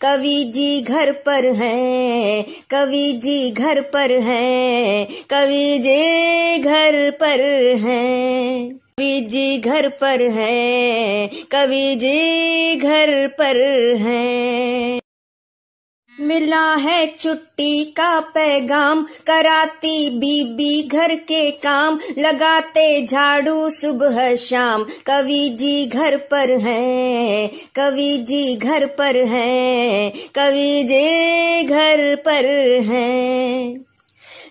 कवि जी घर पर हैं, कवि जी घर पर हैं, कवि जी घर पर हैं, कवि जी घर पर हैं, कवि जी घर पर हैं। मिला है छुट्टी का पैगाम, कराती बीबी घर के काम, लगाते झाड़ू सुबह शाम, कवि जी घर पर हैं, कवि जी घर पर हैं, कवि जी घर पर हैं।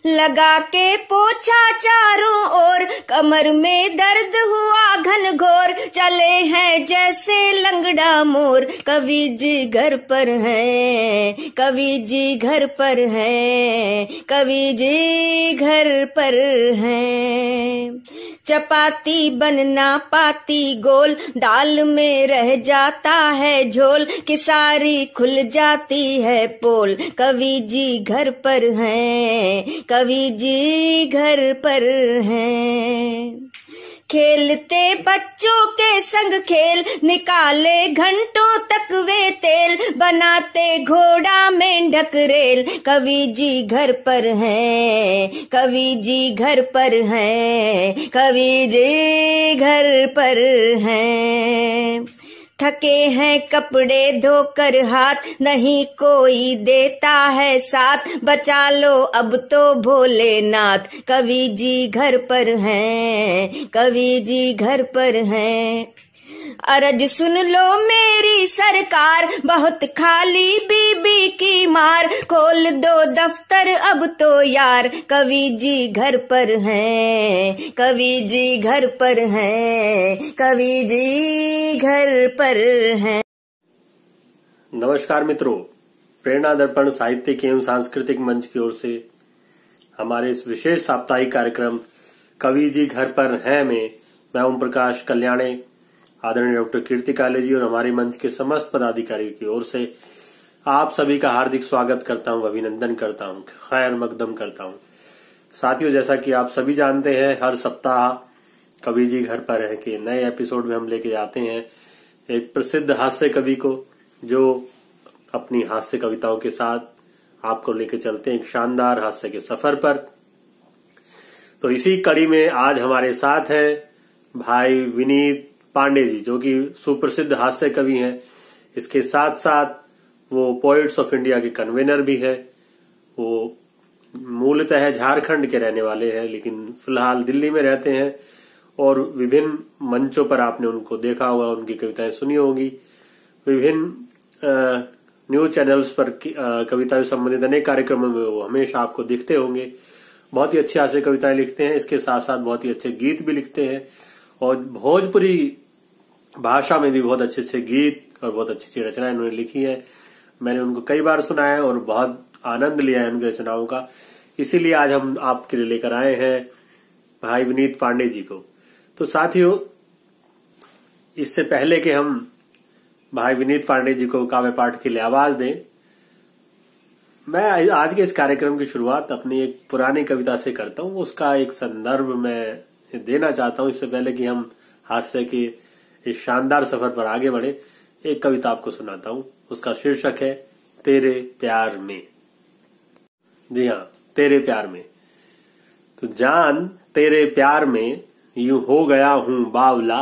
लगा के पोछा चारों ओर, कमर में दर्द हुआ घनघोर, चले हैं जैसे लंगड़ा मोर, कवि जी घर पर हैं, कवि जी घर पर हैं, कवि जी घर पर हैं। चपाती बनना पाती गोल, दाल में रह जाता है झोल, किसारी खुल जाती है पोल, कवि जी घर पर हैं, कवि जी घर पर हैं। खेलते बच्चों के संग खेल, निकाले घंटों तक वे तेल, बनाते घोड़ा मेंढक रेल, कवि जी घर पर हैं, कवि जी घर पर हैं, कवि जी घर पर हैं। थके हैं कपड़े धोकर हाथ, नहीं कोई देता है साथ, बचा लो अब तो भोलेनाथ, कवि जी घर पर हैं, कवि जी घर पर हैं। अरज सुन लो मेरी सरकार, बहुत खाली बीबी की मार, खोल दो दफ्तर अब तो यार, कवि जी घर पर हैं, कवि जी घर पर हैं, कवि जी घर पर हैं। नमस्कार मित्रों, प्रेरणा दर्पण साहित्यिक एवं सांस्कृतिक मंच की ओर से हमारे इस विशेष साप्ताहिक कार्यक्रम कवि जी घर पर हैं में मैं ओम प्रकाश कल्याणे, आदरणीय डॉक्टर कीर्ति काले जी और हमारे मंच के समस्त पदाधिकारियों की ओर से आप सभी का हार्दिक स्वागत करता हूं, अभिनंदन करता हूं, खैर मकदम करता हूं। साथियों, जैसा कि आप सभी जानते हैं, हर सप्ताह कवि जी घर पर हैं के नए एपिसोड में हम लेके जाते हैं एक प्रसिद्ध हास्य कवि को, जो अपनी हास्य कविताओं के साथ आपको लेके चलते हैं एक शानदार हास्य के सफर पर। तो इसी कड़ी में आज हमारे साथ हैं भाई विनीत पांडे जी, जो कि सुप्रसिद्ध हास्य कवि हैं। इसके साथ साथ वो पोइट्स ऑफ इंडिया के कन्वेनर भी है। वो मूलतः झारखंड के रहने वाले हैं, लेकिन फिलहाल दिल्ली में रहते हैं और विभिन्न मंचों पर आपने उनको देखा होगा, उनकी कविताएं सुनी होगी। विभिन्न न्यूज चैनल्स पर कविताओं से संबंधित अनेक कार्यक्रमों में वो हमेशा आपको दिखते होंगे। बहुत ही अच्छी हास्य कविताएं लिखते हैं, इसके साथ साथ बहुत ही अच्छे गीत भी लिखते हैं और भोजपुरी भाषा में भी बहुत अच्छे अच्छे गीत और बहुत अच्छी अच्छी रचनाएं उन्होंने लिखी है। मैंने उनको कई बार सुना है और बहुत आनंद लिया है उनकी रचनाओं का। इसीलिए आज हम आपके लिए लेकर आए हैं भाई विनीत पांडे जी को। तो साथियों, इससे पहले कि हम भाई विनीत पांडे जी को काव्य पाठ के लिए आवाज दें, मैं आज के इस कार्यक्रम की शुरुआत अपनी एक पुरानी कविता से करता हूं। उसका एक संदर्भ मैं देना चाहता हूं। इससे पहले कि हम हास्य के इस शानदार सफर पर आगे बढ़े, एक कविता आपको सुनाता हूं। उसका शीर्षक है तेरे प्यार में। जी हाँ, तेरे प्यार में। तो जान तेरे प्यार में यूं हो गया हूं बावला,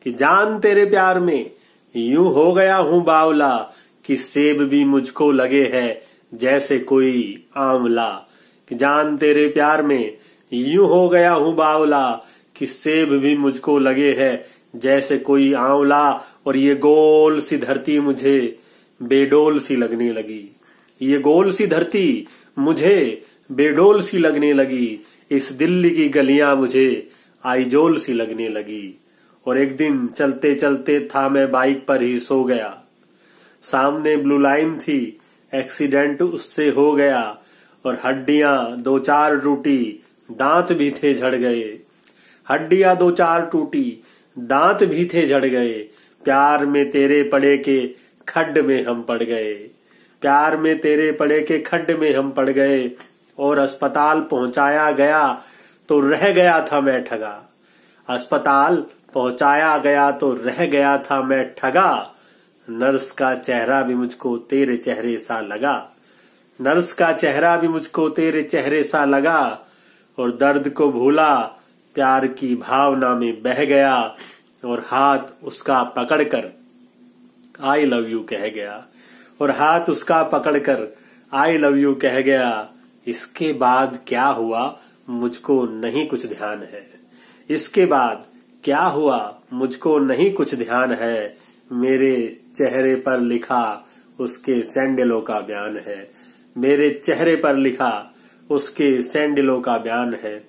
कि जान तेरे प्यार में यूं हो गया हूं बावला, कि सेब भी मुझको लगे है जैसे कोई आंवला। कि जान तेरे प्यार में यूं हो गया हूं बावला, कि सेब भी मुझको लगे है जैसे कोई आंवला। और ये गोल सी धरती मुझे बेडोल सी लगने लगी, ये गोल सी धरती मुझे बेडोल सी लगने लगी, इस दिल्ली की गलियां मुझे आईजोल सी लगने लगी। और एक दिन चलते चलते था मैं बाइक पर ही सो गया, सामने ब्लू लाइन थी, एक्सीडेंट उससे हो गया, और हड्डियां दो चार टूटी, दांत भी थे झड़ गए। हड्डियां दो चार टूटी, दांत भी थे झड़ गए, प्यार में तेरे पड़े के खड्ड में हम पड़ गए। प्यार में तेरे पड़े के खड्ड में हम पड़ गए, और अस्पताल पहुंचाया गया तो रह गया था मैं ठगा। अस्पताल पहुंचाया गया तो रह गया था मैं ठगा, नर्स का चेहरा भी मुझको तेरे चेहरे सा लगा, नर्स का चेहरा भी मुझको तेरे चेहरे सा लगा, और दर्द को भूला प्यार की भावना में बह गया, और हाथ उसका पकड़कर आई लव यू कह गया, और हाथ उसका पकड़कर आई लव यू कह गया। इसके बाद क्या हुआ मुझको नहीं कुछ ध्यान है, इसके बाद क्या हुआ मुझको नहीं कुछ ध्यान है, मेरे चेहरे पर लिखा उसके सैंडलों का बयान है, मेरे चेहरे पर लिखा उसके सैंडलों का बयान है।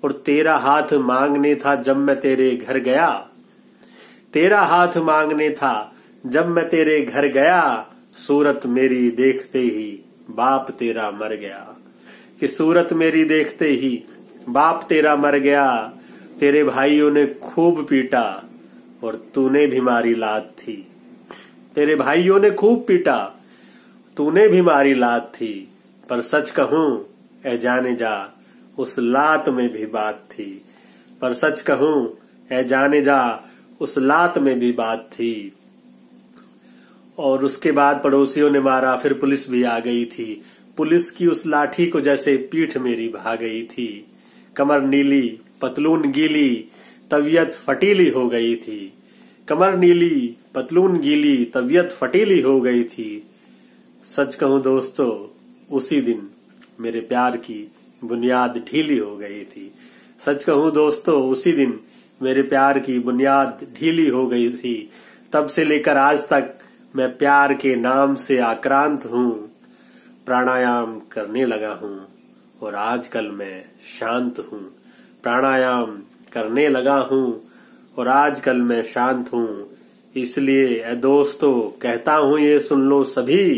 और तेरा हाथ मांगने था जब मैं तेरे घर गया, तेरा हाथ मांगने था जब मैं तेरे घर गया, सूरत मेरी देखते ही बाप तेरा मर गया, कि सूरत मेरी देखते ही बाप तेरा मर गया। तेरे भाइयों ने खूब पीटा और तूने भी मारी लात थी, तेरे भाइयों ने खूब पीटा तूने भी मारी लात थी, पर सच कहूं ए जाने जा उस लात में भी बात थी, पर सच कहूं ए जाने जा उस लात में भी बात थी। और उसके बाद पड़ोसियों ने मारा, फिर पुलिस भी आ गई थी, पुलिस की उस लाठी को जैसे पीठ मेरी भा गई थी, कमर नीली पतलून गीली तबीयत फटीली हो गई थी, कमर नीली पतलून गीली तबीयत फटीली हो गई थी। सच कहूं दोस्तों उसी दिन मेरे प्यार की बुनियाद ढीली हो गई थी, सच कहूं दोस्तों उसी दिन मेरे प्यार की बुनियाद ढीली हो गई थी। तब से लेकर आज तक मैं प्यार के नाम से आक्रांत हूं, प्राणायाम करने लगा हूं और आजकल मैं शांत हूं, प्राणायाम करने लगा हूं और आजकल मैं शांत हूं। इसलिए दोस्तों कहता हूं ये सुन लो सभी,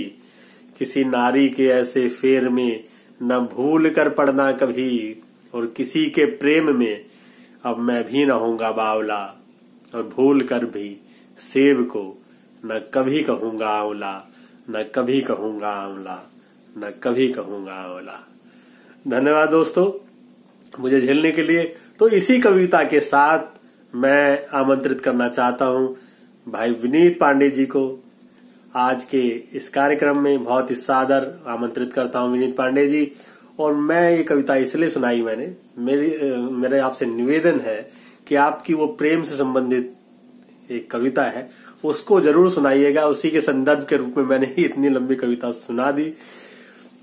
किसी नारी के ऐसे फेर में न भूल कर पड़ना कभी, और किसी के प्रेम में अब मैं भी न होऊंगा बावला, और भूल कर भी सेब को न कभी कहूंगा आंवला, न कभी कहूंगा आंवला, न कभी कहूंगा आंवला। धन्यवाद दोस्तों मुझे झेलने के लिए। तो इसी कविता के साथ मैं आमंत्रित करना चाहता हूं भाई विनीत पांडे जी को आज के इस कार्यक्रम में। बहुत ही सादर आमंत्रित करता हूं विनीत पांडे जी। और मैं ये कविता इसलिए सुनाई मैंने, मेरे आपसे निवेदन है कि आपकी वो प्रेम से संबंधित एक कविता है उसको जरूर सुनाइएगा। उसी के संदर्भ के रूप में मैंने ही इतनी लंबी कविता सुना दी।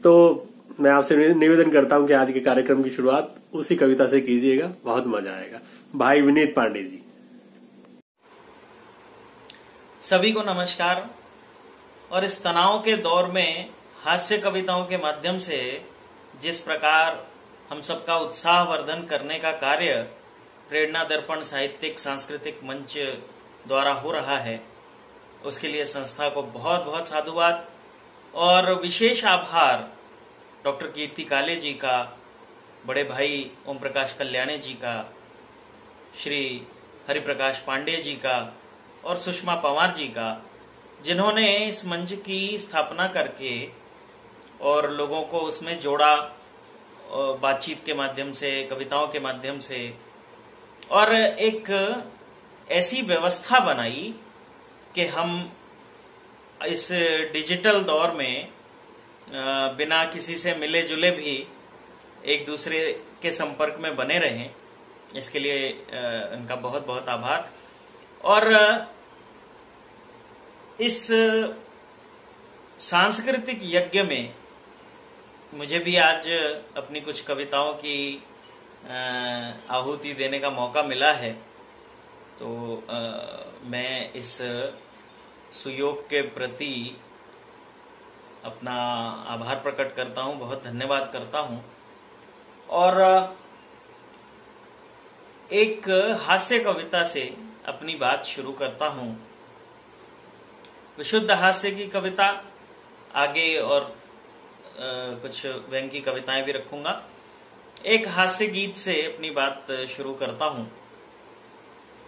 तो मैं आपसे निवेदन करता हूं कि आज के कार्यक्रम की शुरुआत उसी कविता से कीजिएगा, बहुत मजा आएगा। भाई विनीत पांडे जी। सभी को नमस्कार। और इस तनाव के दौर में हास्य कविताओं के माध्यम से जिस प्रकार हम सबका उत्साह वर्धन करने का कार्य प्रेरणा दर्पण साहित्यिक सांस्कृतिक मंच द्वारा हो रहा है, उसके लिए संस्था को बहुत बहुत साधुवाद और विशेष आभार डॉक्टर कीर्ति काले जी का, बड़े भाई ओम प्रकाश कल्याणी जी का, श्री हरिप्रकाश पांडे जी का और सुषमा पवार जी का, जिन्होंने इस मंच की स्थापना करके और लोगों को उसमें जोड़ा बातचीत के माध्यम से, कविताओं के माध्यम से, और एक ऐसी व्यवस्था बनाई कि हम इस डिजिटल दौर में बिना किसी से मिले जुले भी एक दूसरे के संपर्क में बने रहें। इसके लिए इनका बहुत बहुत आभार। और इस सांस्कृतिक यज्ञ में मुझे भी आज अपनी कुछ कविताओं की आहुति देने का मौका मिला है। तो मैं इस सुयोग के प्रति अपना आभार प्रकट करता हूं, बहुत धन्यवाद करता हूं। और एक हास्य कविता से अपनी बात शुरू करता हूं। विशुद्ध हास्य की कविता आगे और कुछ व्यंग्य की कविताएं भी रखूंगा। एक हास्य गीत से अपनी बात शुरू करता हूं।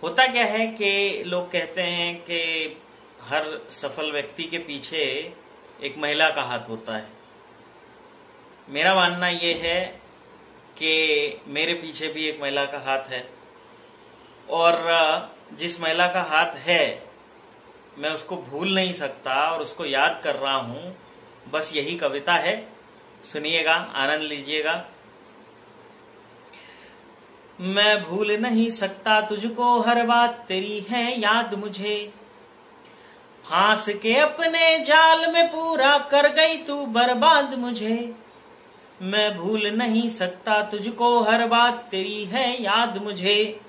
होता क्या है कि लोग कहते हैं कि हर सफल व्यक्ति के पीछे एक महिला का हाथ होता है। मेरा मानना यह है कि मेरे पीछे भी एक महिला का हाथ है, और जिस महिला का हाथ है मैं उसको भूल नहीं सकता और उसको याद कर रहा हूं, बस यही कविता है। सुनिएगा, आनंद लीजिएगा। मैं भूल नहीं सकता तुझको, हर बात तेरी है याद मुझे। फांस के अपने जाल में पूरा कर गई तू बर्बाद मुझे। मैं भूल नहीं सकता तुझको, हर बात तेरी है याद मुझे।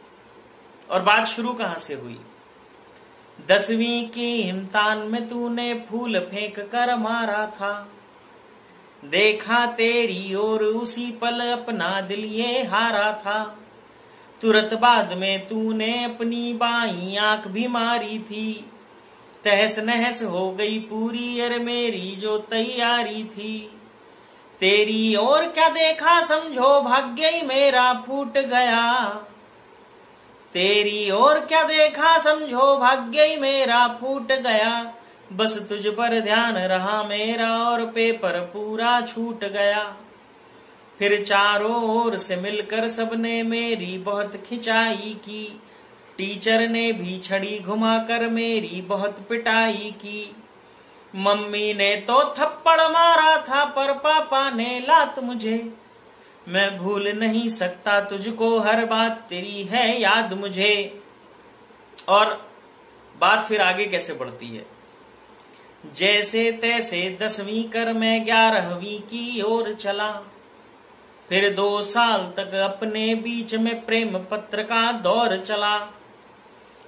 और बात शुरू कहां से हुई? 10वीं की इम्तिहान में तूने फूल फेंक कर मारा था। देखा तेरी ओर उसी पल अपना दिल ये हारा था। तुरंत बाद में तूने अपनी बाई आंख भी मारी थी। तहस नहस हो गई पूरी अरे मेरी जो तैयारी थी। तेरी ओर क्या देखा समझो भाग्य ही मेरा फूट गया। तेरी ओर क्या देखा समझो भाग्य ही मेरा फूट गया। बस तुझ पर ध्यान रहा मेरा और पेपर पूरा छूट गया। फिर चारों ओर से मिलकर सबने मेरी बहुत खिंचाई की। टीचर ने भी छड़ी घुमाकर मेरी बहुत पिटाई की। मम्मी ने तो थप्पड़ मारा था पर पापा ने लात मुझे। मैं भूल नहीं सकता तुझको, हर बात तेरी है याद मुझे। और बात फिर आगे कैसे बढ़ती है? जैसे तैसे 10वीं कर मैं 11वीं की ओर चला। फिर 2 साल तक अपने बीच में प्रेम पत्र का दौर चला।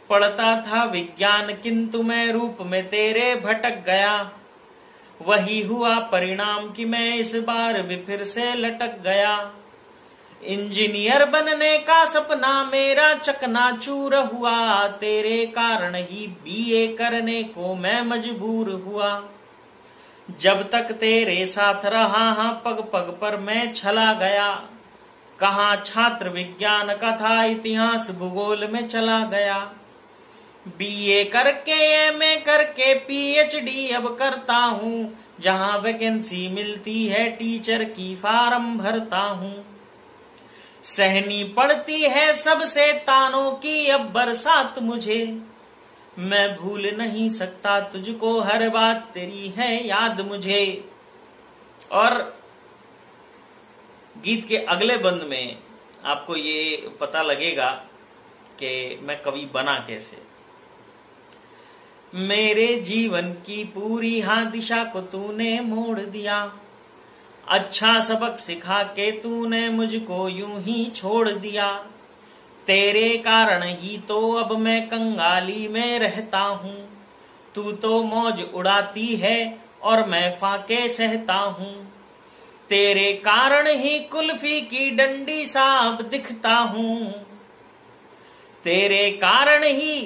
पढ़ता था विज्ञान किंतु मैं रूप में तेरे भटक गया। वही हुआ परिणाम कि मैं इस बार भी फिर से लटक गया। इंजीनियर बनने का सपना मेरा चकनाचूर हुआ। तेरे कारण ही बीए करने को मैं मजबूर हुआ। जब तक तेरे साथ रहा हाँ पग पग पर मैं छला गया। कहाँ छात्र विज्ञान का था, इतिहास भूगोल में चला गया। बीए करके एमए करके पीएचडी अब करता हूँ। जहाँ वैकेंसी मिलती है टीचर की फार्म भरता हूँ। सहनी पड़ती है सबसे तानों की अब बरसात मुझे। मैं भूल नहीं सकता तुझको, हर बात तेरी है याद मुझे। और गीत के अगले बंद में आपको ये पता लगेगा कि मैं कवि बना कैसे। मेरे जीवन की पूरी हाँ दिशा को तूने मोड़ दिया। अच्छा सबक सिखा के तूने मुझको यूं ही छोड़ दिया। तेरे कारण ही तो अब मैं कंगाली में रहता हूँ। तू तो मौज उड़ाती है और मैं फाके सहता हूँ। तेरे कारण ही कुल्फी की डंडी सा अब दिखता हूँ। तेरे कारण ही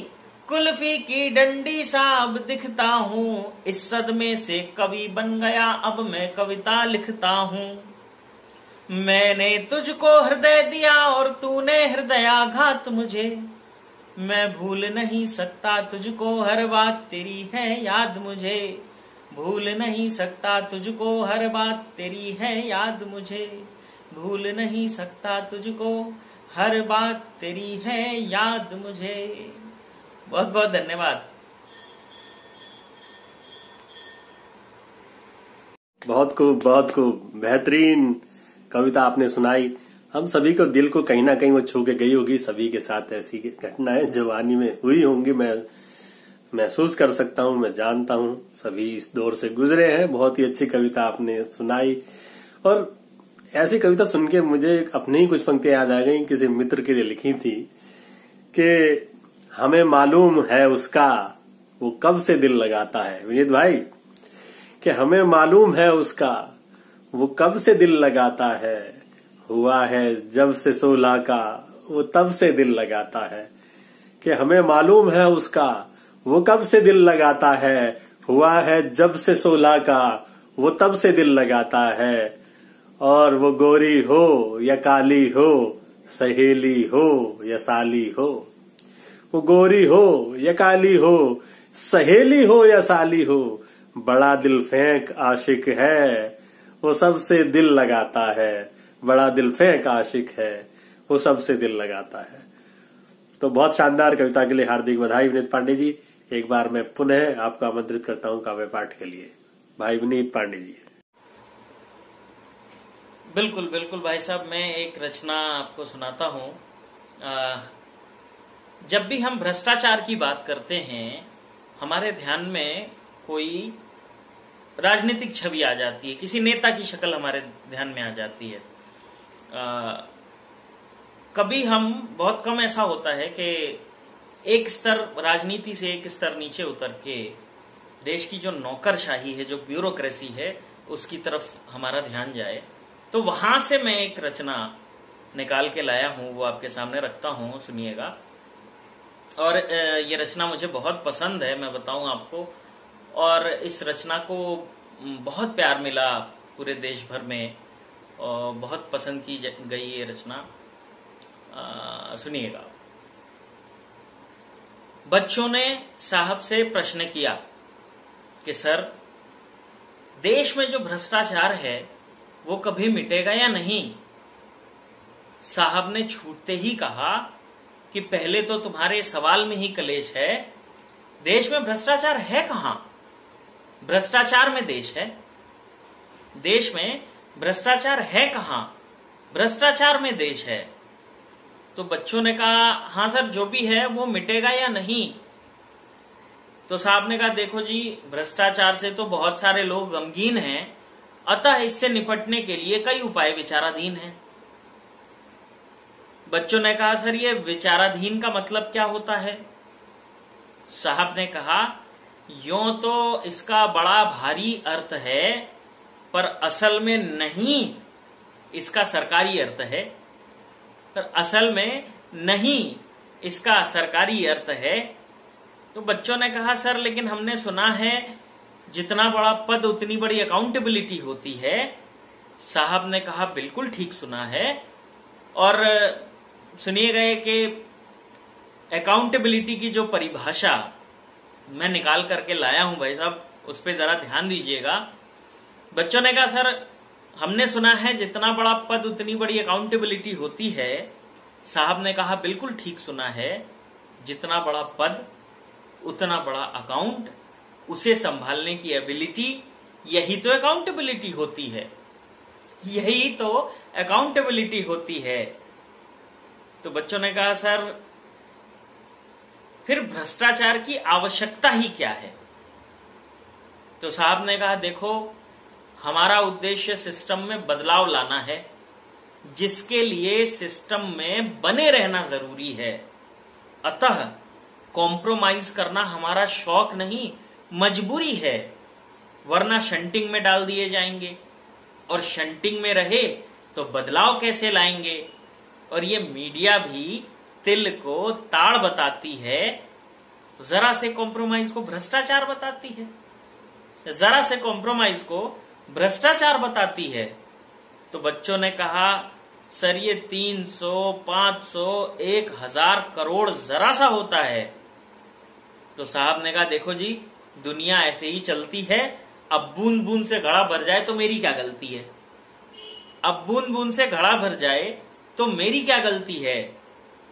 कुल्फी की डंडी सा अब दिखता हूँ। इस सदमे से कवि बन गया अब मैं कविता लिखता हूँ। मैंने तुझको हृदय दिया और तूने हृदयाघात मुझे। मैं भूल नहीं सकता तुझको, हर बात तेरी है याद मुझे। भूल नहीं सकता तुझको, हर बात तेरी है याद मुझे। भूल नहीं सकता तुझको, हर बात तेरी है याद मुझे। बहुत बहुत धन्यवाद। बहुत खूब बेहतरीन कविता आपने सुनाई। हम सभी को दिल को कहीं ना कहीं वो छू के गई होगी। सभी के साथ ऐसी घटनाएं जवानी में हुई होंगी। मैं महसूस कर सकता हूँ, मैं जानता हूँ, सभी इस दौर से गुजरे हैं। बहुत ही अच्छी कविता आपने सुनाई। और ऐसी कविता सुन के मुझे अपनी ही कुछ पंक्तियां याद आ गई। किसी मित्र के लिए लिखी थी कि हमें मालूम है उसका वो कब से दिल लगाता है। विनीत भाई, कि हमें मालूम है उसका वो कब से दिल लगाता है। हुआ है जब से 16 का वो तब से दिल लगाता है। कि हमें मालूम है उसका वो कब से दिल लगाता है। हुआ है जब से 16 का वो तब से दिल लगाता है। और वो गोरी हो या काली हो, सहेली हो या साली हो। वो गोरी हो या काली हो, सहेली हो या साली हो, बड़ा दिल फेंक आशिक है वो सबसे दिल लगाता है। बड़ा दिल फेंक आशिक है वो सबसे दिल लगाता है। तो बहुत शानदार कविता के लिए हार्दिक बधाई विनीत पांडे जी। एक बार मैं पुनः आपको आमंत्रित करता हूं काव्य पाठ के लिए। भाई विनीत पांडे जी। बिल्कुल बिल्कुल भाई साहब, मैं एक रचना आपको सुनाता हूं। जब भी हम भ्रष्टाचार की बात करते हैं, हमारे ध्यान में कोई राजनीतिक छवि आ जाती है, किसी नेता की शक्ल हमारे ध्यान में आ जाती है। कभी हम बहुत कम ऐसा होता है कि एक स्तर राजनीति से एक स्तर नीचे उतर के देश की जो नौकरशाही है, जो ब्यूरोक्रेसी है, उसकी तरफ हमारा ध्यान जाए। तो वहां से मैं एक रचना निकाल के लाया हूं, वो आपके सामने रखता हूं, सुनिएगा। और ये रचना मुझे बहुत पसंद है, मैं बताऊं आपको। और इस रचना को बहुत प्यार मिला पूरे देश भर में, और बहुत पसंद की गई ये रचना। सुनिएगा। बच्चों ने साहब से प्रश्न किया कि सर, देश में जो भ्रष्टाचार है वो कभी मिटेगा या नहीं? साहब ने छूटते ही कहा कि पहले तो तुम्हारे सवाल में ही कलेश है। देश में भ्रष्टाचार है कहां? भ्रष्टाचार में देश है। देश में भ्रष्टाचार है कहां? भ्रष्टाचार में देश है। तो बच्चों ने कहा, हां सर, जो भी है वो मिटेगा या नहीं? तो साहब ने कहा, देखो जी, भ्रष्टाचार से तो बहुत सारे लोग गमगीन हैं, अतः इससे निपटने के लिए कई उपाय विचाराधीन हैं। बच्चों ने कहा, सर ये विचाराधीन का मतलब क्या होता है? साहब ने कहा, यूं तो इसका बड़ा भारी अर्थ है, पर असल में नहीं, इसका सरकारी अर्थ है। पर असल में नहीं, इसका सरकारी अर्थ है। तो बच्चों ने कहा, सर लेकिन हमने सुना है जितना बड़ा पद उतनी बड़ी अकाउंटेबिलिटी होती है। साहब ने कहा, बिल्कुल ठीक सुना है। और सुनिए गए कि अकाउंटेबिलिटी की जो परिभाषा मैं निकाल करके लाया हूं भाई साहब, उस पर जरा ध्यान दीजिएगा। बच्चों ने कहा, सर हमने सुना है जितना बड़ा पद उतनी बड़ी अकाउंटेबिलिटी होती है। साहब ने कहा, बिल्कुल ठीक सुना है, जितना बड़ा पद उतना बड़ा अकाउंट, उसे संभालने की एबिलिटी, यही तो अकाउंटेबिलिटी होती है, यही तो अकाउंटेबिलिटी होती है। तो बच्चों ने कहा, सर फिर भ्रष्टाचार की आवश्यकता ही क्या है? तो साहब ने कहा, देखो हमारा उद्देश्य सिस्टम में बदलाव लाना है, जिसके लिए सिस्टम में बने रहना जरूरी है। अतः कॉम्प्रोमाइज करना हमारा शौक नहीं, मजबूरी है, वरना शंटिंग में डाल दिए जाएंगे, और शंटिंग में रहे तो बदलाव कैसे लाएंगे? और ये मीडिया भी तिल को ताड़ बताती है, जरा से कॉम्प्रोमाइज को भ्रष्टाचार बताती है, जरा से कॉम्प्रोमाइज को भ्रष्टाचार बताती है। तो बच्चों ने कहा, सर ये 300, 500, 1000 करोड़ जरा सा होता है। तो साहब ने कहा, देखो जी, दुनिया ऐसे ही चलती है, अब बूंद बूंद से घड़ा भर जाए तो मेरी क्या गलती है? अब बूंद बूंद से घड़ा भर जाए तो मेरी क्या गलती है?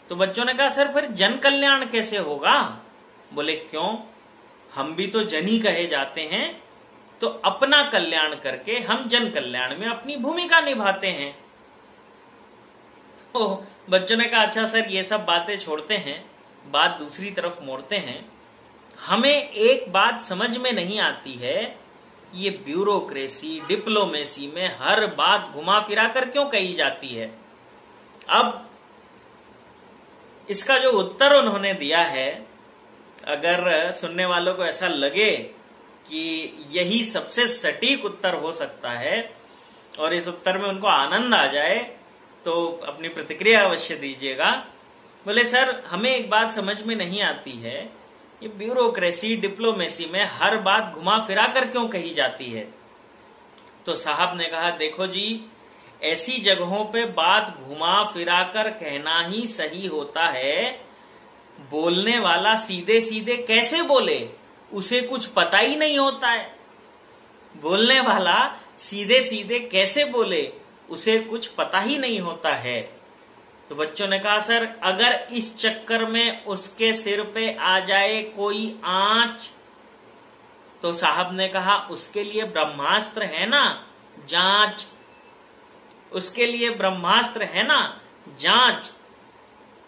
तो बच्चों ने कहा, सर फिर जन कल्याण कैसे होगा? बोले, क्यों? हम भी तो जन ही कहे जाते हैं, तो अपना कल्याण करके हम जन कल्याण में अपनी भूमिका निभाते हैं। तो बच्चों ने कहा, अच्छा सर ये सब बातें छोड़ते हैं, बात दूसरी तरफ मोड़ते हैं। हमें एक बात समझ में नहीं आती है, ये ब्यूरोक्रेसी, डिप्लोमेसी में हर बात घुमा फिरा कर क्यों कही जाती है? अब इसका जो उत्तर उन्होंने दिया है, अगर सुनने वालों को ऐसा लगे कि यही सबसे सटीक उत्तर हो सकता है और इस उत्तर में उनको आनंद आ जाए, तो अपनी प्रतिक्रिया अवश्य दीजिएगा। बोले, सर हमें एक बात समझ में नहीं आती है, ये ब्यूरोक्रेसी, डिप्लोमेसी में हर बात घुमा फिरा कर क्यों कही जाती है? तो साहब ने कहा, देखो जी, ऐसी जगहों पे बात घुमा फिरा कर कहना ही सही होता है। बोलने वाला सीधे सीधे कैसे बोले, उसे कुछ पता ही नहीं होता है। बोलने वाला सीधे सीधे कैसे बोले, उसे कुछ पता ही नहीं होता है। तो बच्चों ने कहा सर अगर इस चक्कर में उसके सिर पे आ जाए कोई आंच, तो साहब ने कहा उसके लिए ब्रह्मास्त्र है ना जांच, उसके लिए ब्रह्मास्त्र है ना जांच।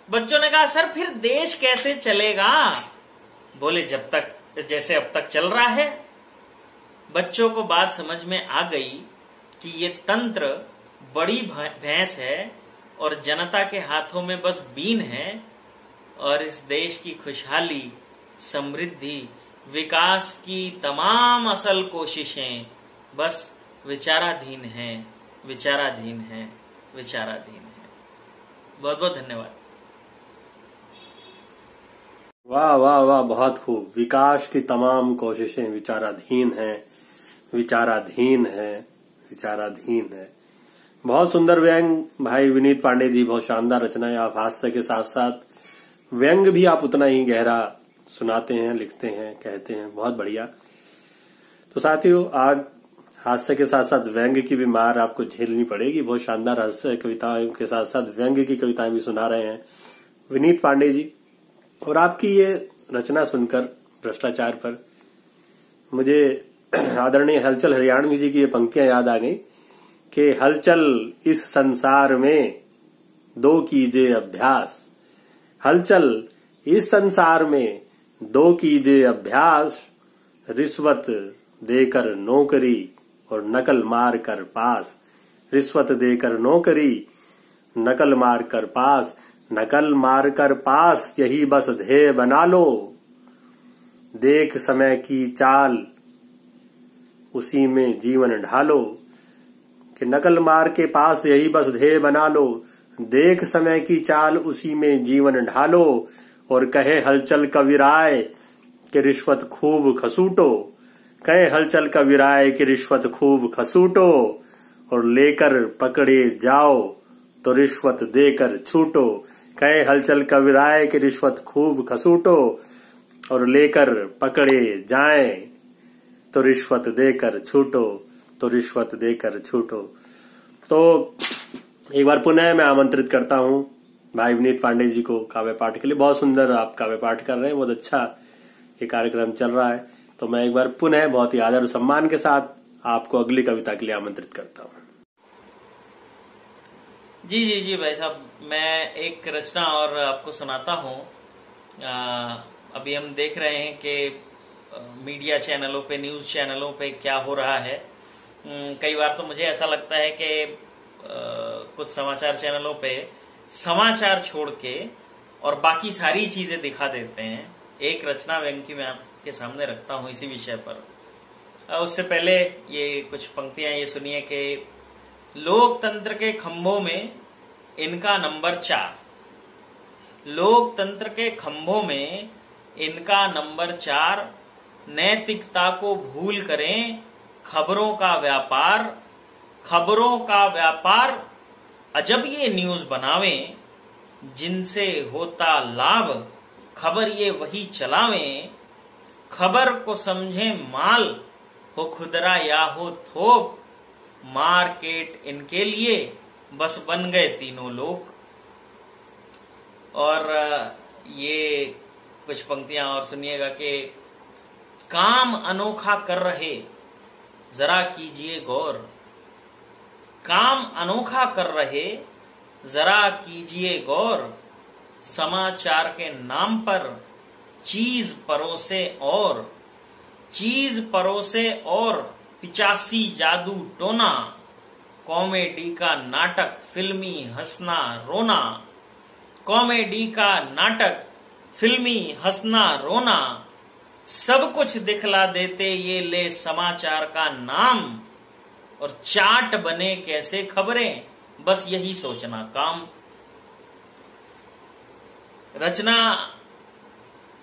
बच्चों ने कहा सर फिर देश कैसे चलेगा? बोले जब तक जैसे अब तक चल रहा है। बच्चों को बात समझ में आ गई कि ये तंत्र बड़ी भैंस है और जनता के हाथों में बस बीन है और इस देश की खुशहाली, समृद्धि, विकास की तमाम असल कोशिशें बस विचाराधीन हैं, विचाराधीन हैं, विचाराधीन हैं। बहुत बहुत धन्यवाद। वाह वाह वाह, बहुत खूब। विकास की तमाम कोशिशें विचाराधीन हैं, विचाराधीन है, विचाराधीन है। बहुत सुंदर व्यंग भाई विनीत पांडे जी, बहुत शानदार रचना है। आप हास्य के साथ साथ व्यंग भी आप उतना ही गहरा सुनाते हैं, लिखते हैं, कहते हैं। बहुत बढ़िया। तो साथियों, आज हास्य के साथ साथ व्यंग की भी मार आपको झेलनी पड़ेगी। बहुत शानदार हास्य कविताओं के साथ साथ व्यंग की कविताएं भी सुना रहे हैं विनीत पांडे जी। और आपकी ये रचना सुनकर भ्रष्टाचार पर मुझे आदरणीय हलचल हरियाणवी जी की ये पंक्तियां याद आ गई कि हलचल इस संसार में दो कीजिए अभ्यास, हलचल इस संसार में दो कीजिए अभ्यास, रिश्वत देकर नौकरी और नकल मार कर पास, रिश्वत देकर नौकरी, नकल मार कर पास, नकल मार कर पास, यही बस ध्येय बना लो। देख समय की चाल उसी में जीवन ढालो, कि नकल मार के पास यही बस ध्येय बना लो। देख समय की चाल उसी में जीवन ढालो, और कहे हलचल कविराय कि रिश्वत खूब खसूटो, कहे हलचल कविराय कि रिश्वत खूब खसूटो, और लेकर पकड़े जाओ तो रिश्वत देकर छूटो। कहे हलचल कविराय कि रिश्वत खूब खसूटो, और लेकर पकड़े जाएं तो रिश्वत देकर छूटो, तो रिश्वत देकर छूटो। तो एक बार पुनः मैं आमंत्रित करता हूं भाई विनीत पांडे जी को काव्य पाठ के लिए। बहुत सुंदर आप काव्य पाठ कर रहे हैं, बहुत अच्छा ये कार्यक्रम चल रहा है। तो मैं एक बार पुनः बहुत ही आदर और सम्मान के साथ आपको अगली कविता के लिए आमंत्रित करता हूं। जी भाई साहब, मैं एक रचना और आपको सुनाता हूं। अभी हम देख रहे हैं कि मीडिया चैनलों पे, न्यूज चैनलों पे क्या हो रहा है। कई बार तो मुझे ऐसा लगता है कि कुछ समाचार चैनलों पे समाचार छोड़ के और बाकी सारी चीजें दिखा देते हैं। एक रचना व्यंग की मैं आपके सामने रखता हूं इसी विषय पर। उससे पहले ये कुछ पंक्तियां ये सुनिए कि लोकतंत्र के खंभों में इनका नंबर 4, लोकतंत्र के खंभों में इनका नंबर 4, नैतिकता को भूल करें खबरों का व्यापार, खबरों का व्यापार, अजब ये न्यूज बनावें जिनसे होता लाभ, खबर ये वही चलावें, खबर को समझें माल, हो खुदरा या हो थोक, मार्केट इनके लिए बस बन गए तीनों लोग। और ये कुछ पंक्तियां और सुनिएगा कि काम अनोखा कर रहे जरा कीजिए गौर, काम अनोखा कर रहे जरा कीजिए गौर, समाचार के नाम पर चीज परोसे और, चीज परोसे और 85 जादू टोना, कॉमेडी का नाटक फिल्मी हंसना रोना, कॉमेडी का नाटक फिल्मी हंसना रोना, सब कुछ दिखला देते ये ले समाचार का नाम, और चाट बने कैसे खबरें बस यही सोचना काम। रचना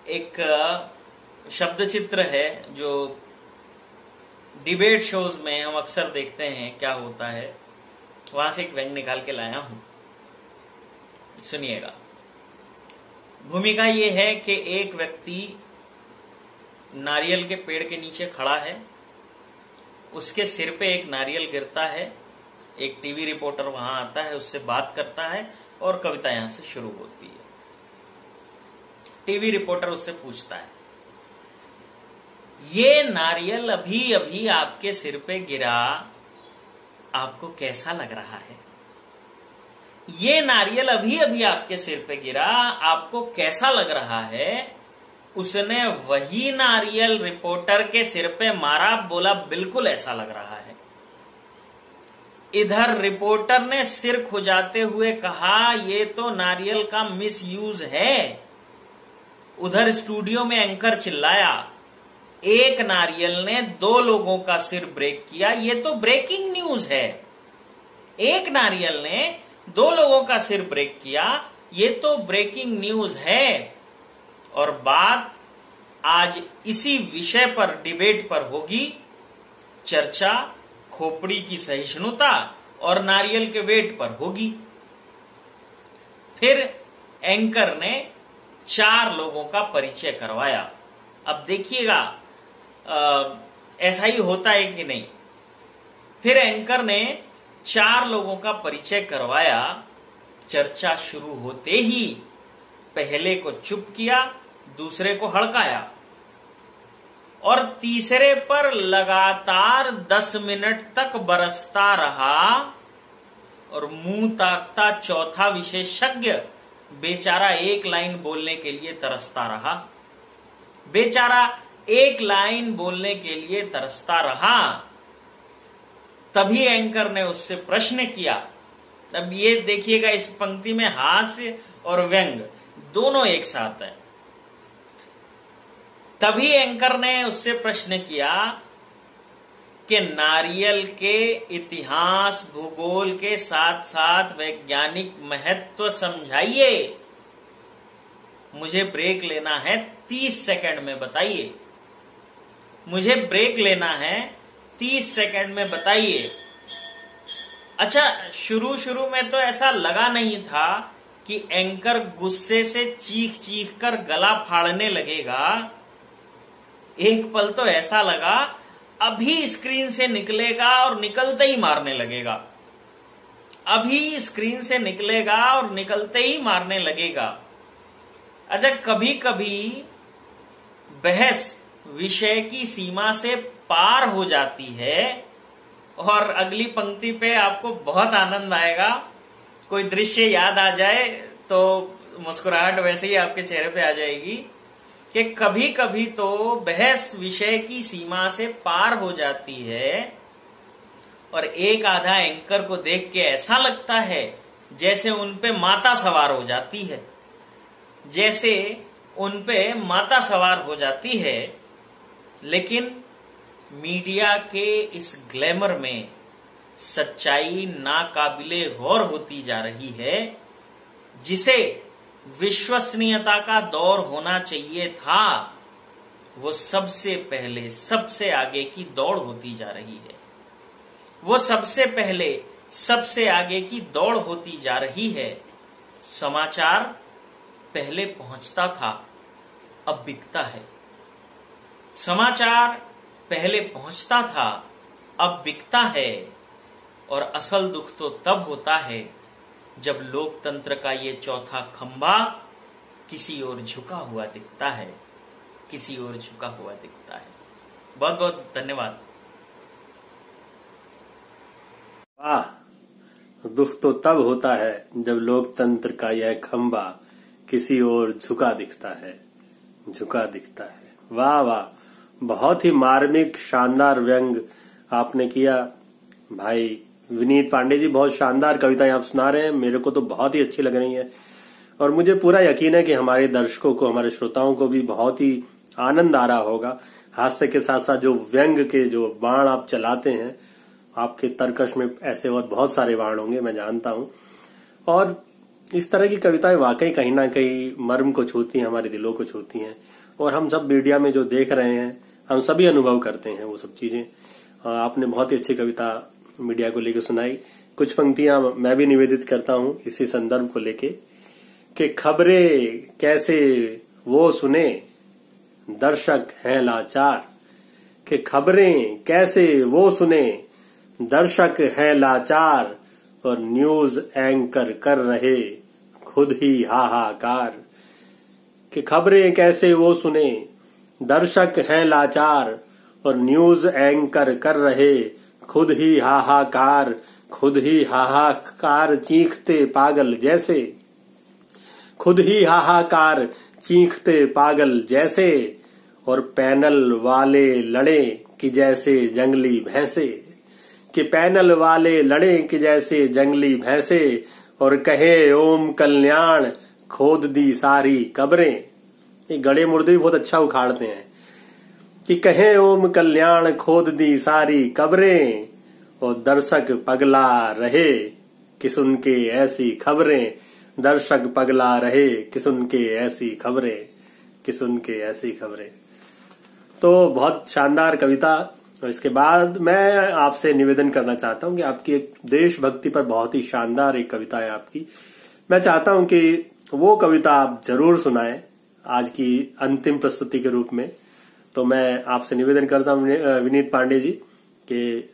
एक शब्द चित्र है जो डिबेट शोज में हम अक्सर देखते हैं क्या होता है, वहां से एक व्यंग निकाल के लाया हूं, सुनिएगा। भूमिका ये है कि एक व्यक्ति नारियल के पेड़ के नीचे खड़ा है, उसके सिर पे एक नारियल गिरता है, एक टीवी रिपोर्टर वहां आता है, उससे बात करता है और कविता यहां से शुरू होती है। टीवी रिपोर्टर उससे पूछता है, ये नारियल अभी अभी आपके सिर पे गिरा, आपको कैसा लग रहा है? ये नारियल अभी अभी आपके सिर पे गिरा, आपको कैसा लग रहा है? उसने वही नारियल रिपोर्टर के सिर पे मारा, बोला बिल्कुल ऐसा लग रहा है। इधर रिपोर्टर ने सिर खुजाते हुए कहा, ये तो नारियल का मिसयूज है। उधर स्टूडियो में एंकर चिल्लाया, एक नारियल ने 2 लोगों का सिर ब्रेक किया, ये तो ब्रेकिंग न्यूज है। एक नारियल ने 2 लोगों का सिर ब्रेक किया, ये तो ब्रेकिंग न्यूज है। और बात आज इसी विषय पर डिबेट पर होगी। चर्चा खोपड़ी की सहिष्णुता और नारियल के वेट पर होगी। फिर एंकर ने 4 लोगों का परिचय करवाया। अब देखिएगा ऐसा ही होता है कि नहीं। फिर एंकर ने 4 लोगों का परिचय करवाया। चर्चा शुरू होते ही पहले को चुप किया, दूसरे को हड़काया और तीसरे पर लगातार 10 मिनट तक बरसता रहा। और मुंह ताकता चौथा विशेषज्ञ बेचारा एक लाइन बोलने के लिए तरसता रहा। बेचारा एक लाइन बोलने के लिए तरसता रहा। तभी एंकर ने उससे प्रश्न किया। अब ये देखिएगा, इस पंक्ति में हास्य और व्यंग दोनों एक साथ है। तभी एंकर ने उससे प्रश्न किया कि नारियल के इतिहास भूगोल के साथ साथ वैज्ञानिक महत्व समझाइए। मुझे ब्रेक लेना है, 30 सेकंड में बताइए। मुझे ब्रेक लेना है, 30 सेकंड में बताइए। अच्छा, शुरू में तो ऐसा लगा नहीं था कि एंकर गुस्से से चीख चीख कर गला फाड़ने लगेगा। एक पल तो ऐसा लगा अभी स्क्रीन से निकलेगा और निकलते ही मारने लगेगा। अभी स्क्रीन से निकलेगा और निकलते ही मारने लगेगा। अच्छा, कभी कभी बहस विषय की सीमा से पार हो जाती है और अगली पंक्ति पे आपको बहुत आनंद आएगा। कोई दृश्य याद आ जाए तो मुस्कुराहट वैसे ही आपके चेहरे पे आ जाएगी कि कभी कभी तो बहस विषय की सीमा से पार हो जाती है और एक आधा एंकर को देख के ऐसा लगता है जैसे उन पे माता सवार हो जाती है, जैसे उन पे माता सवार हो जाती है। लेकिन मीडिया के इस ग्लैमर में सच्चाई नाकाबिले गौर होती जा रही है। जिसे विश्वसनीयता का दौर होना चाहिए था, वो सबसे पहले सबसे आगे की दौड़ होती जा रही है। वो सबसे पहले सबसे आगे की दौड़ होती जा रही है। समाचार पहले पहुंचता था, अब बिकता है। समाचार पहले पहुंचता था, अब बिकता है। और असल दुख तो तब होता है जब लोकतंत्र का ये चौथा खंभा किसी ओर झुका हुआ दिखता है, किसी ओर झुका हुआ दिखता है। बहुत बहुत धन्यवाद। वाह, दुख तो तब होता है जब लोकतंत्र का यह खंभा किसी ओर झुका दिखता है, झुका दिखता है। वाह वाह, बहुत ही मार्मिक शानदार व्यंग आपने किया भाई विनीत पांडे जी। बहुत शानदार कविताएं आप सुना रहे हैं, मेरे को तो बहुत ही अच्छी लग रही है और मुझे पूरा यकीन है कि हमारे दर्शकों को, हमारे श्रोताओं को भी बहुत ही आनंद आ रहा होगा। हास्य के साथ साथ जो व्यंग के जो बाण आप चलाते हैं, आपके तर्कश में ऐसे और बहुत सारे बाण होंगे, मैं जानता हूं। और इस तरह की कविताएं वाकई कहीं ना कहीं मर्म को छूती हैं, हमारे दिलों को छूती हैं। और हम सब मीडिया में जो देख रहे हैं, हम सभी अनुभव करते हैं वो सब चीजें। आपने बहुत ही अच्छी कविता मीडिया को लेकर सुनाई। कुछ पंक्तियां मैं भी निवेदित करता हूं इसी संदर्भ को लेके कि खबरें कैसे वो सुने, दर्शक हैं लाचार। कि खबरें कैसे वो सुने, दर्शक हैं लाचार। और न्यूज एंकर कर रहे खुद ही हाहाकार। कि खबरें कैसे वो सुने, दर्शक हैं लाचार, और न्यूज एंकर कर रहे खुद ही हाहाकार। खुद ही हाहाकार चीखते पागल जैसे, खुद ही हाहाकार चीखते पागल जैसे, और पैनल वाले लड़े कि जैसे जंगली भैंसे। कि पैनल वाले लड़े कि जैसे जंगली भैंसे, और कहे ओम कल्याण खोद दी सारी कब्रें। ये गड़े मुर्दे भी बहुत अच्छा उखाड़ते हैं। कि कहे ओम कल्याण खोद दी सारी कब्रें, और दर्शक पगला रहे कि सुन के ऐसी खबरें। दर्शक पगला रहे कि सुन के ऐसी खबरें, कि सुन के ऐसी खबरें। तो बहुत शानदार कविता। और इसके बाद मैं आपसे निवेदन करना चाहता हूं कि आपकी एक देशभक्ति पर बहुत ही शानदार एक कविता है आपकी। मैं चाहता हूं कि वो कविता आप जरूर सुनाएं आज की अंतिम प्रस्तुति के रूप में। तो मैं आपसे निवेदन करता हूं विनीत पांडे जी कि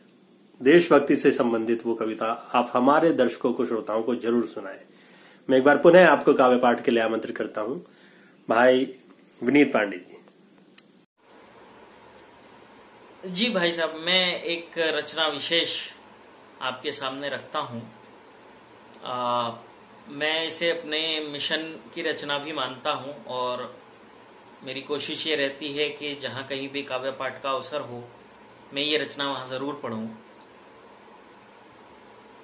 देशभक्ति से संबंधित वो कविता आप हमारे दर्शकों को, श्रोताओं को जरूर सुनाएं। मैं एक बार पुनः आपको काव्य पाठ के लिए आमंत्रित करता हूं, भाई विनीत पांडे जी। जी भाई साहब, मैं एक रचना विशेष आपके सामने रखता हूं। मैं इसे अपने मिशन की रचना भी मानता हूं, और मेरी कोशिश ये रहती है कि जहां कहीं भी काव्य पाठ का अवसर हो, मैं ये रचना वहां जरूर पढ़ूं।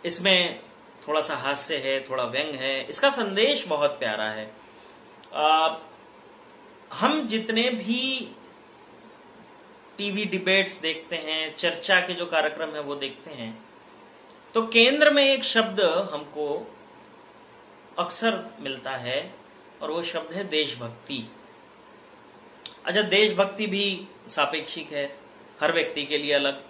इसमें थोड़ा सा हास्य है, थोड़ा व्यंग है। इसका संदेश बहुत प्यारा है। हम जितने भी टीवी डिबेट्स देखते हैं, चर्चा के जो कार्यक्रम है वो देखते हैं, तो केंद्र में एक शब्द हमको अक्सर मिलता है, और वो शब्द है देशभक्ति। अच्छा, देशभक्ति भी सापेक्षिक है, हर व्यक्ति के लिए अलग,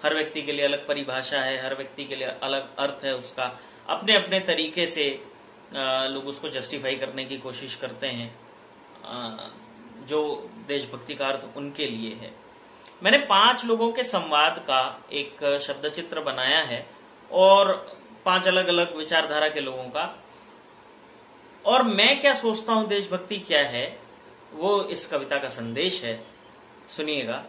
हर व्यक्ति के लिए अलग परिभाषा है, हर व्यक्ति के लिए अलग अर्थ है उसका। अपने अपने तरीके से लोग उसको जस्टिफाई करने की कोशिश करते हैं, जो देशभक्ति का अर्थ उनके लिए है। मैंने 5 लोगों के संवाद का एक शब्द चित्र बनाया है, और 5 अलग अलग विचारधारा के लोगों का। और मैं क्या सोचता हूं देशभक्ति क्या है, वो इस कविता का संदेश है। सुनिएगा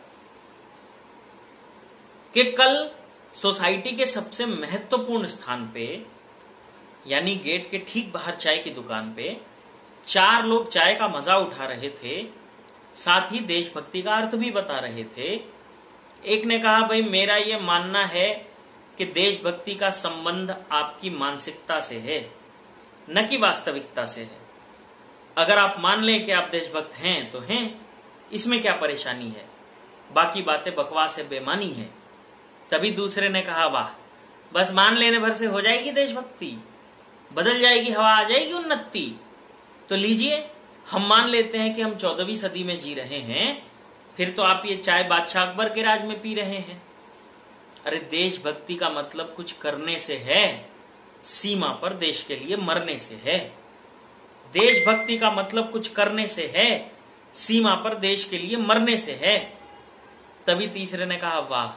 कि कल सोसाइटी के सबसे महत्वपूर्ण स्थान पे, यानी गेट के ठीक बाहर चाय की दुकान पे 4 लोग चाय का मजा उठा रहे थे, साथ ही देशभक्ति का अर्थ भी बता रहे थे। एक ने कहा, भाई मेरा ये मानना है कि देशभक्ति का संबंध आपकी मानसिकता से है, न कि वास्तविकता से है। अगर आप मान लें कि आप देशभक्त हैं तो हैं, इसमें क्या परेशानी है, बाकी बातें बकवास है, बेमानी है। तभी दूसरे ने कहा, वाह, बस मान लेने भर से हो जाएगी देशभक्ति, बदल जाएगी, हवा आ जाएगी उन्नति। तो लीजिए, हम मान लेते हैं कि हम 14वीं सदी में जी रहे हैं, फिर तो आप ये चाय बादशाह अकबर के राज में पी रहे हैं। अरे देशभक्ति का मतलब कुछ करने से है, सीमा पर देश के लिए मरने से है। देशभक्ति का मतलब कुछ करने से है, सीमा पर देश के लिए मरने से है। तभी तीसरे ने कहा, वाह,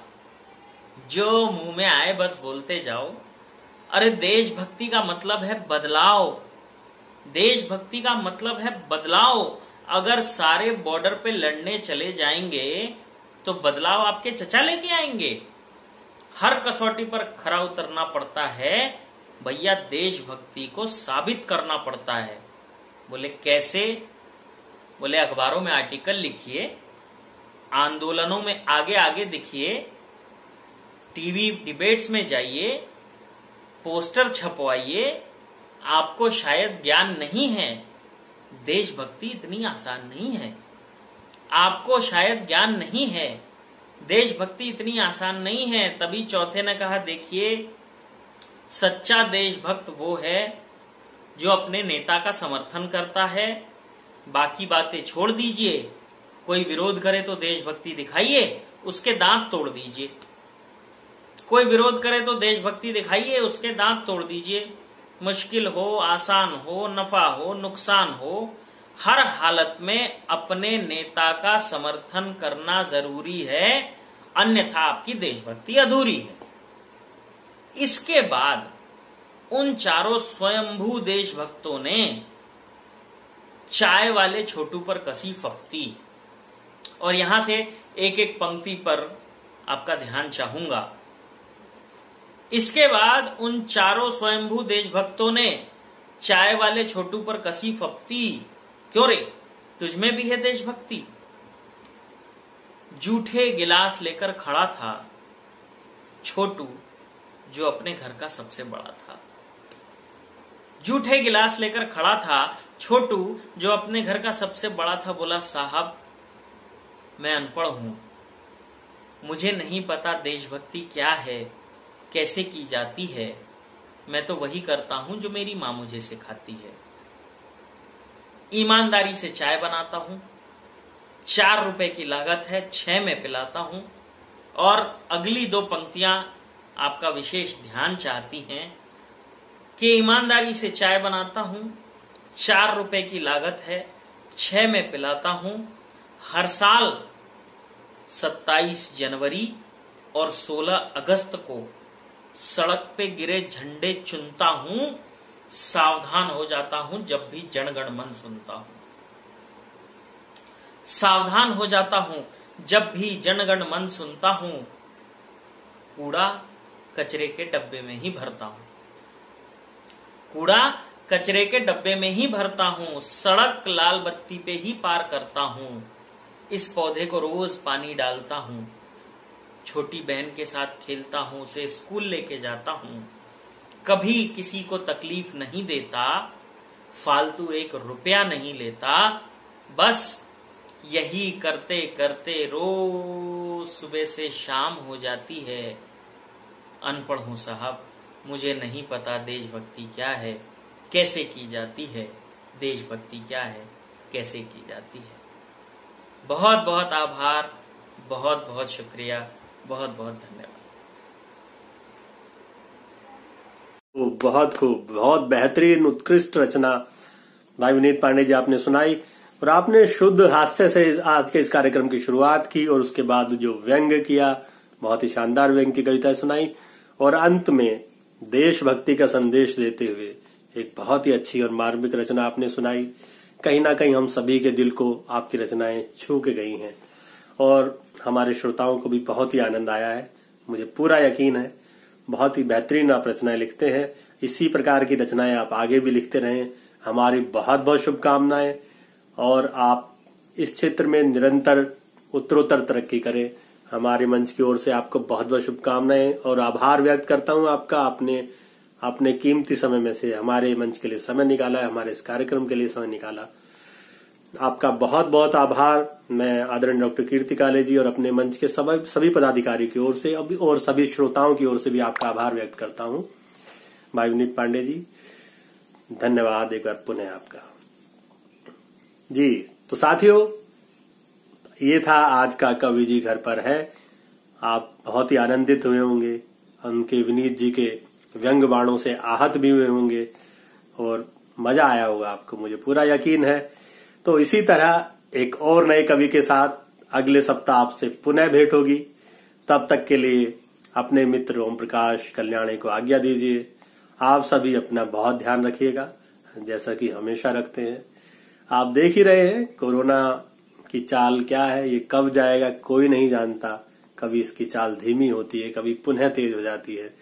जो मुंह में आए बस बोलते जाओ। अरे देशभक्ति का मतलब है बदलाव, देशभक्ति का मतलब है बदलाव। अगर सारे बॉर्डर पे लड़ने चले जाएंगे तो बदलाव आपके चचा लेके आएंगे। हर कसौटी पर खरा उतरना पड़ता है भैया, देशभक्ति को साबित करना पड़ता है। बोले कैसे? बोले अखबारों में आर्टिकल लिखिए, आंदोलनों में आगे आगे दिखिए, टीवी डिबेट्स में जाइए, पोस्टर छपवाइए। आपको शायद ज्ञान नहीं है, देशभक्ति इतनी आसान नहीं है। आपको शायद ज्ञान नहीं है, देशभक्ति इतनी आसान नहीं है। तभी चौथे ने कहा, देखिए सच्चा देशभक्त वो है जो अपने नेता का समर्थन करता है। बाकी बातें छोड़ दीजिए, कोई विरोध करे तो देशभक्ति दिखाइए, उसके दांत तोड़ दीजिए। कोई विरोध करे तो देशभक्ति दिखाइए, उसके दांत तोड़ दीजिए। मुश्किल हो, आसान हो, नफा हो, नुकसान हो, हर हालत में अपने नेता का समर्थन करना जरूरी है, अन्यथा आपकी देशभक्ति अधूरी है। इसके बाद उन चारों स्वयंभू देशभक्तों ने चाय वाले छोटू पर कसी फप्ती। और यहां से एक एक पंक्ति पर आपका ध्यान चाहूंगा। इसके बाद उन चारों स्वयंभू देशभक्तों ने चाय वाले छोटू पर कसी फप्ती। क्यों रे, तुझमें भी है देशभक्ति? जूठे गिलास लेकर खड़ा था छोटू, जो अपने घर का सबसे बड़ा था। जूठे गिलास लेकर खड़ा था छोटू, जो अपने घर का सबसे बड़ा था। बोला, साहब मैं अनपढ़ हूं, मुझे नहीं पता देशभक्ति क्या है, कैसे की जाती है। मैं तो वही करता हूं जो मेरी मां मुझे सिखाती है। ईमानदारी से चाय बनाता हूं, 4 रुपए की लागत है, 6 में पिलाता हूं। और अगली 2 पंक्तियां आपका विशेष ध्यान चाहती हैं कि ईमानदारी से चाय बनाता हूं, 4 रुपए की लागत है, 6 में पिलाता हूं। हर साल 27 जनवरी और 16 अगस्त को सड़क पे गिरे झंडे चुनता हूं। सावधान हो जाता हूं जब भी जनगण मन सुनता हूं। सावधान हो जाता हूं जब भी जनगण मन सुनता हूं। कूड़ा कचरे के डब्बे में ही भरता हूं। कूड़ा कचरे के डब्बे में ही भरता हूं। सड़क लाल बत्ती पे ही पार करता हूं। इस पौधे को रोज पानी डालता हूं। छोटी बहन के साथ खेलता हूं, उसे स्कूल लेके जाता हूं। कभी किसी को तकलीफ नहीं देता, फालतू 1 रुपया नहीं लेता। बस यही करते करते रोज सुबह से शाम हो जाती है। अनपढ़ हूं साहब, मुझे नहीं पता देशभक्ति क्या है, कैसे की जाती है। देशभक्ति क्या है, कैसे की जाती है। बहुत बहुत आभार, बहुत बहुत शुक्रिया, बहुत बहुत धन्यवाद। बहुत खूब, बहुत बेहतरीन उत्कृष्ट रचना भाई विनीत पांडे जी आपने सुनाई। और आपने शुद्ध हास्य से आज के इस कार्यक्रम की शुरुआत की और उसके बाद जो व्यंग्य किया, बहुत ही शानदार व्यंग्य की कविताएं सुनाई। और अंत में देशभक्ति का संदेश देते हुए एक बहुत ही अच्छी और मार्मिक रचना आपने सुनाई। कहीं ना कहीं हम सभी के दिल को आपकी रचनाएं छू के गई हैं और हमारे श्रोताओं को भी बहुत ही आनंद आया है। मुझे पूरा यकीन है बहुत ही बेहतरीन आप रचनाएं लिखते हैं। इसी प्रकार की रचनाएं आप आगे भी लिखते रहें। हमारी बहुत बहुत शुभकामनाएं और आप इस क्षेत्र में निरंतर उत्तरोत्तर तरक्की करें। हमारे मंच की ओर से आपको बहुत बहुत शुभकामनाएं और आभार व्यक्त करता हूं आपका। अपने कीमती समय में से हमारे मंच के लिए समय निकाला है, हमारे इस कार्यक्रम के लिए समय निकाला। आपका बहुत बहुत आभार मैं आदरणीय डॉक्टर कीर्ति काले जी और अपने मंच के सभी पदाधिकारी की ओर से और सभी श्रोताओं की ओर से भी आपका आभार व्यक्त करता हूं। भाई विनीत पांडे जी, धन्यवाद एक बार पुनः आपका जी। तो साथियों, ये था आज का कवि जी घर पर है। आप बहुत ही आनंदित हुए होंगे, उनके विनीत जी के व्यंग बाणों से आहत भी हुए होंगे और मजा आया होगा आपको, मुझे पूरा यकीन है। तो इसी तरह एक और नए कवि के साथ अगले सप्ताह आपसे पुनः भेंट होगी। तब तक के लिए अपने मित्र ओम प्रकाश कल्याणी को आज्ञा दीजिए। आप सभी अपना बहुत ध्यान रखिएगा, जैसा कि हमेशा रखते हैं। आप देख ही रहे हैं कोरोना की चाल क्या है, ये कब जाएगा कोई नहीं जानता। कभी इसकी चाल धीमी होती है, कभी पुनः तेज हो जाती है।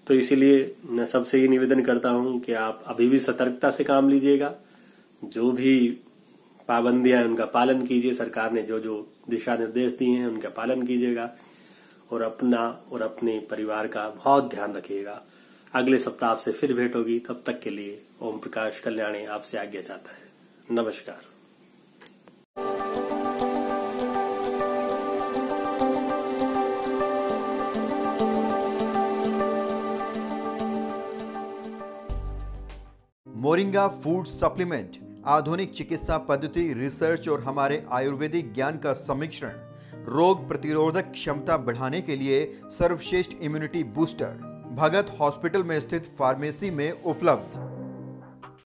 तो इसीलिए मैं सबसे ही निवेदन करता हूं कि आप अभी भी सतर्कता से काम लीजिएगा। जो भी पाबंदियां हैं उनका पालन कीजिए। सरकार ने जो जो दिशा निर्देश दिए हैं उनका पालन कीजिएगा और अपना और अपने परिवार का बहुत ध्यान रखिएगा। अगले सप्ताह आपसे फिर भेंट होगी। तब तक के लिए ओम प्रकाश कल्याणी आपसे आज्ञा चाहता है। नमस्कार। मोरिंगा फूड सप्लीमेंट आधुनिक चिकित्सा पद्धति, रिसर्च और हमारे आयुर्वेदिक ज्ञान का सम्मिश्रण रोग प्रतिरोधक क्षमता बढ़ाने के लिए सर्वश्रेष्ठ इम्यूनिटी बूस्टर। भगत हॉस्पिटल में स्थित फार्मेसी में उपलब्ध।